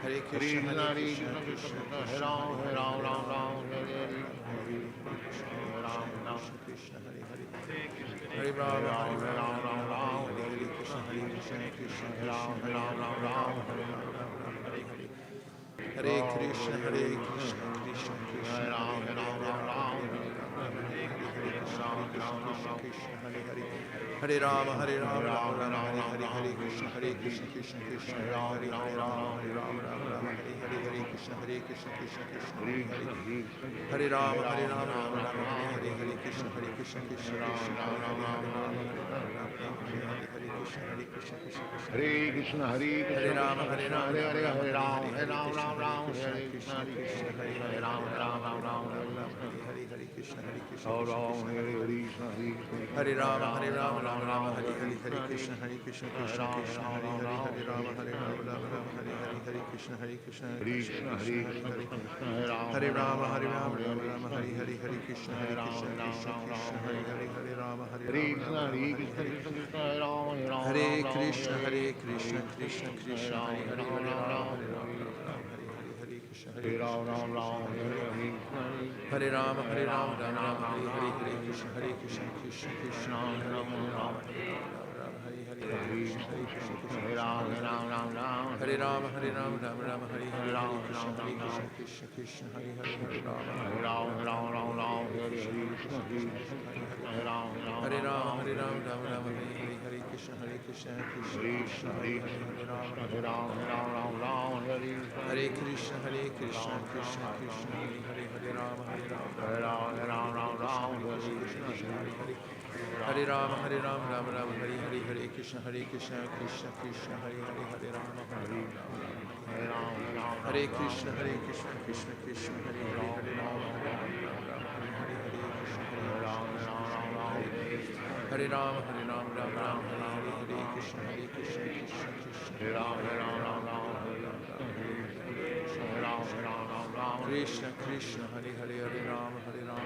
Speaker 1: Hare Krishna, Krishna Krishna, Hare Hare, Hare Rama, Hare Rama, Hare Krishna, Krishna, Hare Hare. Hare Rama, Hare Rama, Hare Hare, Krishna, Krishna, Hare Rama, Hare Rama, Hare Hare, Hare Krishna, Hare Hare, Hare Rama, Hare Krishna, Krishna Krishna, Hare Rama, Hare Krishna, Hare Hare. Hare Rama, Hare Rama, Hare Krishna, Krishna, Hare Rama, Hare Rama, Hare Hare. Hare Krishna, Krishna Krishna, Hare Rama, Hare Rama, Hare Krishna, Hare Hare. Hare Rama, Hare Rama, Hare Hare, Hare Krishna, Krishna Krishna, Hare Hare, Hare Rama, Hare Rama, Hare Hare, Hare Krishna, Krishna Hare Hare. Hare Rama, Hare Rama, Hare Hare, Krishna, Krishna, Hare Rama, Hare Krishna,
Speaker 2: Hare Krishna,
Speaker 1: Hare Rama, Hare
Speaker 2: Krishna,
Speaker 1: Rama,
Speaker 2: Hare Hare, Hare Ram,
Speaker 1: Hare
Speaker 2: Hare Ram,
Speaker 1: Krishna,
Speaker 2: Ram,
Speaker 1: Krishna
Speaker 2: Hare
Speaker 1: Krishna,
Speaker 2: Krishna,
Speaker 1: Hare Hare, Hare Rama, Hare Rama, Hare Krishna, Hare Hare Rama, Rama Rama, Hare Hare, Hare Krishna, Krishna Krishna, Hare Hare, Hare Rama, Rama Rama, Hare Hare, Hare Krishna, Krishna Krishna, Hare Hare, Hare Rama, Rama Rama, Hare Hare, Hare Krishna, Krishna Krishna, Hare Hare, Hare Rama, Rama, Hare Krishna, Krishna Krishna, Hare Hare, Hare Rama, Hare Krishna, Krishna, Hare Rama, Rama Rama, Hare Hare, Hare Krishna, Krishna Krishna, Hare Hare, Hare Rama, Hare Hare, Hare Krishna, Hare Rama, Rama Rama, Hare Hare, Hare Krishna, Krishna Krishna, Hare Hare, Hare Rama, Hare Rama, Hare Rama, Rama Rama, Hare Hare, Hare Krishna, Krishna Krishna, Hare Hare, Hare Rama, Hare Krishna, Krishna Krishna, Hare Hare, Hare Rama, Hare Rama, Hare Rama, Rama Rama, Hare Hare, Hare Krishna, Krishna Krishna, Hare Hare, Hare Rama, Hare Krishna, Krishna Krishna, Hare Hare, Hare Rama, Hare Rama, Rama Rama, Hare Hare, Krishna Krishna, Hare Krishna Krishna, Hare Hare, Hare Rama, Hare Rama,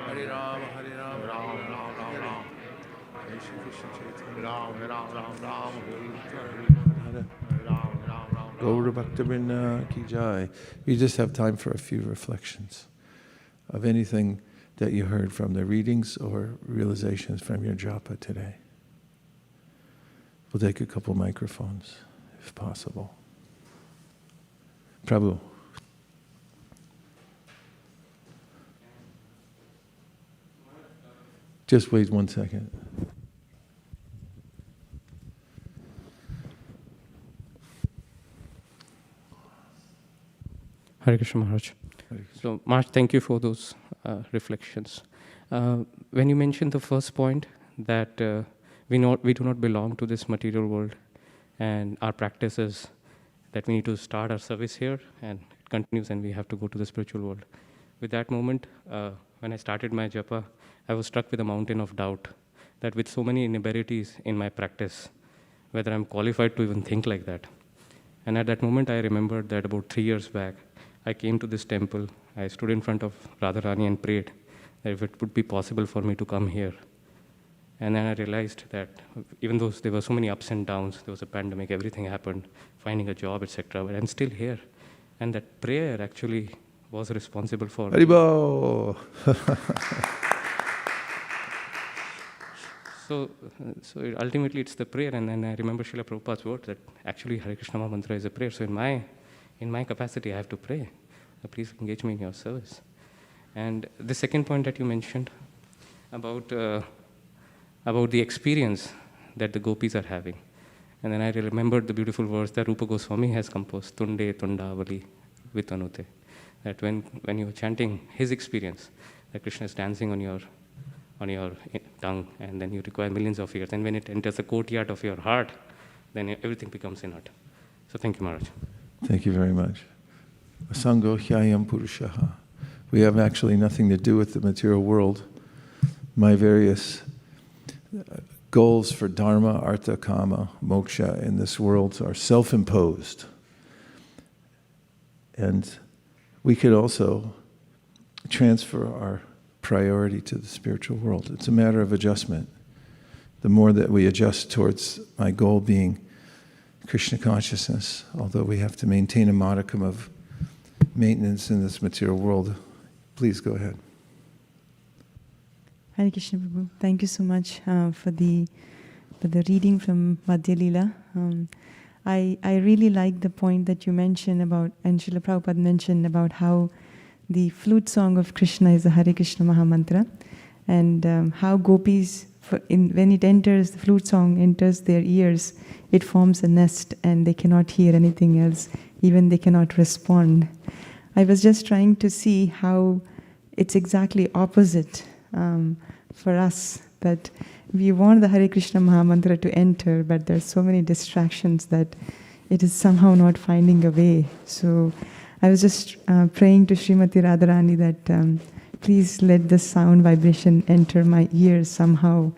Speaker 1: Hare Rama, Gaura Bhakta Vrinda Ki Jai. We just have time for a few reflections of anything that you heard from the readings or realizations from your japa today. We'll take a couple microphones, if possible. Prabhu. Just wait 1 second.
Speaker 3: Hare Krishna Maharaj. So, Maharaj, thank you for those reflections. When you mentioned the first point that we do not belong to this material world, and our practice is that we need to start our service here, and it continues, and we have to go to the spiritual world. With that moment, when I started my japa, I was struck with a mountain of doubt that with so many inabilities in my practice, whether I'm qualified to even think like that. And at that moment, I remembered that about 3 years back, I came to this temple, I stood in front of Radharani and prayed that if it would be possible for me to come here. And then I realized that even though there were so many ups and downs, there was a pandemic, everything happened, finding a job, etc., but I'm still here. And that prayer actually was responsible for...
Speaker 1: Haribo!
Speaker 3: So ultimately it's the prayer, and then I remember Srila Prabhupada's word that actually Hare Krishna Maha Mantra is a prayer. So in my capacity, I have to pray. Please engage me in your service. And the second point that you mentioned about the experience that the gopis are having. And then I remembered the beautiful verse that Rupa Goswami has composed, Tunde Tundavali Vitanute. That when you're chanting his experience, that Krishna is dancing on your tongue, and then you require millions of years. And when it enters the courtyard of your heart, then everything becomes inert. So thank you, Maharaj.
Speaker 1: Thank you very much. Asango Hyayam Purushaha. We have actually nothing to do with the material world. My various goals for dharma, artha, kama, moksha in this world are self-imposed. And we could also transfer our priority to the spiritual world. It's a matter of adjustment. The more that we adjust towards my goal being Krishna consciousness, although we have to maintain a modicum of maintenance in this material world. Please go ahead.
Speaker 4: Hare Krishna Prabhu. Thank you so much for the reading from Madhya Lila. I really like the point that you mentioned about, and Srila Prabhupada mentioned about how the flute song of Krishna is a Hare Krishna Maha Mantra, and how gopis, when it enters, the flute song enters their ears, it forms a nest and they cannot hear anything else, even they cannot respond. I was just trying to see how it's exactly opposite for us, that we want the Hare Krishna Maha Mantra to enter, but there's so many distractions that it is somehow not finding a way. So I was just praying to Srimati Radharani that please let the sound vibration enter my ears somehow,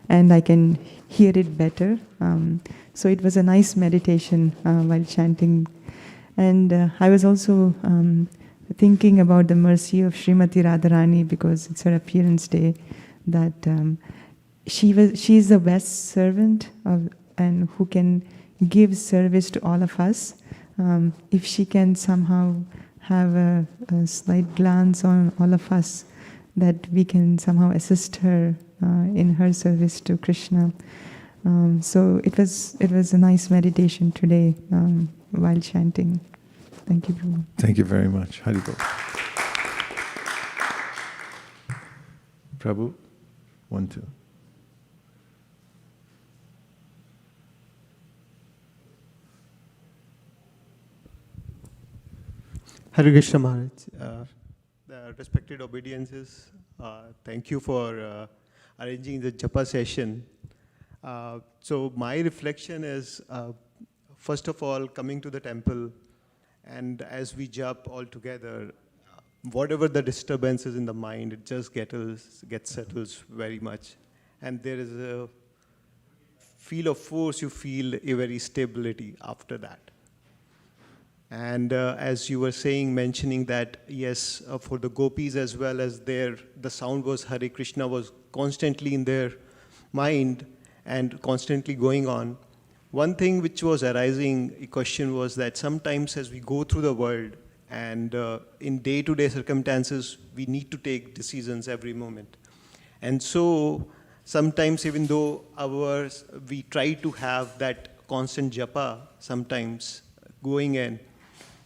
Speaker 4: and I can hear it better. So it was a nice meditation while chanting. And I was also thinking about the mercy of Srimati Radharani, because it's her appearance day, that she is the best servant and who can give service to all of us. If she can somehow have a slight glance on all of us, that we can somehow assist her in her service to Krishna. So it was a nice meditation today while chanting. Thank you, Prabhu.
Speaker 1: Thank you very much. Haribol. Prabhu, 1, 2.
Speaker 5: Hare Krishna Maharaj, the respected obediences, thank you for arranging the Japa session. So my reflection is, first of all, coming to the temple, and as we jap all together, whatever the disturbances in the mind, it just gets settles very much. And there is a feel of force, you feel a very stability after that. And as you were saying, mentioning that, yes, for the gopis as well as the sound was Hare Krishna was constantly in their mind and constantly going on. One thing which was arising, a question was that sometimes as we go through the world and in day-to-day circumstances, we need to take decisions every moment. And so sometimes even though we try to have that constant japa sometimes going in,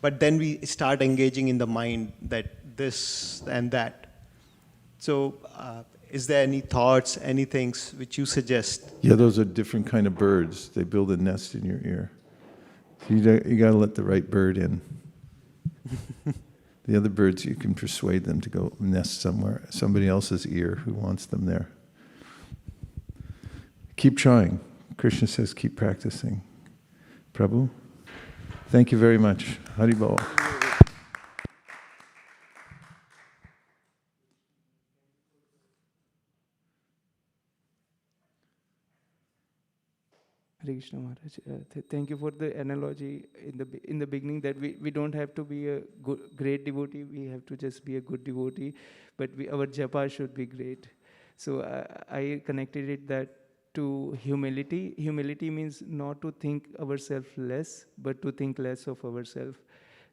Speaker 5: but then we start engaging in the mind that this and that. So is there any thoughts, any things which you suggest?
Speaker 1: Yeah, those are different kind of birds. They build a nest in your ear. So you got to let the right bird in. The other birds, you can persuade them to go nest somewhere, somebody else's ear who wants them there. Keep trying. Krishna says keep practicing. Prabhu? Thank you very much. Haribol.
Speaker 6: Hare Krishna Maharaj. Thank you for the analogy in the beginning that we don't have to be a great devotee. We have to just be a good devotee, but our japa should be great. So I connected it that to humility. Humility means not to think ourselves less, but to think less of ourselves.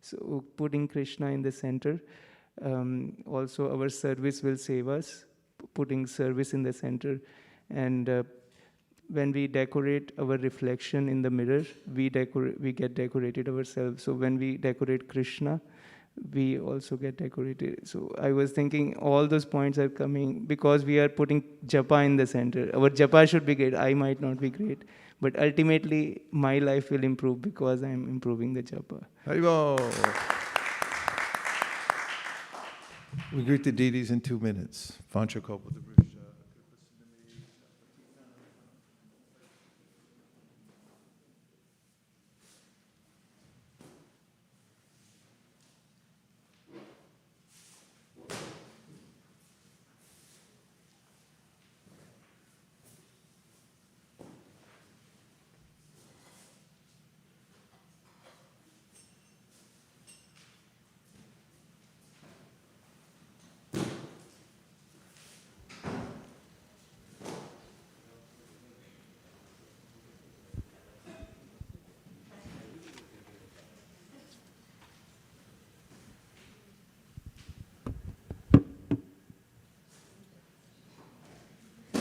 Speaker 6: So putting Krishna in the center. Also our service will save us, putting service in the center. And when we decorate our reflection in the mirror, we get decorated ourselves. So when we decorate Krishna, we also get decorated. So I was thinking all those points are coming because we are putting japa in the center. Our japa should be great. I might not be great, but ultimately my life will improve because I am improving the japa.
Speaker 1: Haribol. We greet the deities in 2 minutes. Vancha Kalpa.